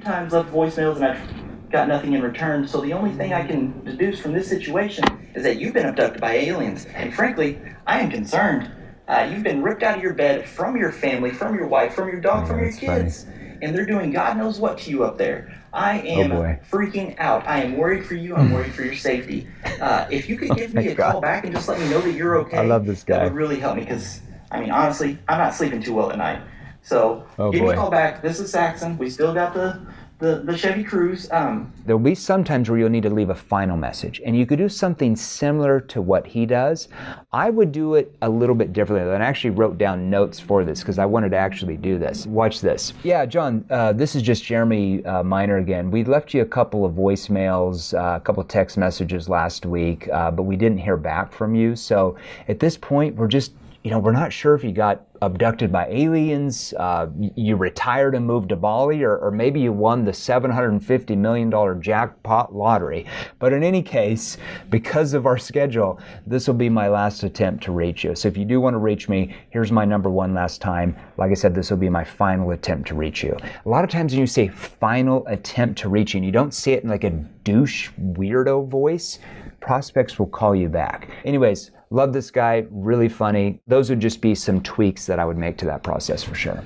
times left voicemails and I've got nothing in return. So the only thing I can deduce from this situation is that you've been abducted by aliens. And frankly, I am concerned. You've been ripped out of your bed from your family, from your wife, from your dog, from your kids. Funny. And they're doing God knows what to you up there. I am freaking out. I am worried for you. I'm worried for your safety. If you could give me a call back and just let me know that you're okay. I love this guy. That would really help me because, I mean, honestly, I'm not sleeping too well at night. So give me a call back. This is Saxon. We still got the Chevy Cruze. There'll be some times where you'll need to leave a final message, and you could do something similar to what he does. I would do it a little bit differently, and I actually wrote down notes for this because I wanted to actually do this. Watch this. Yeah, John, this is just Jeremy Miner again. We left you a couple of voicemails, a couple of text messages last week, but we didn't hear back from you. So at this point, we're not sure if you got abducted by aliens, you retired and moved to Bali, or maybe you won the $750 million jackpot lottery. But in any case, because of our schedule, this will be my last attempt to reach you. So if you do want to reach me, here's my number one last time. Like I said, this will be my final attempt to reach you. A lot of times when you say final attempt to reach you, and you don't say it in like a douche weirdo voice, prospects will call you back. Anyways, love this guy, really funny. Those would just be some tweaks that I would make to that process for sure.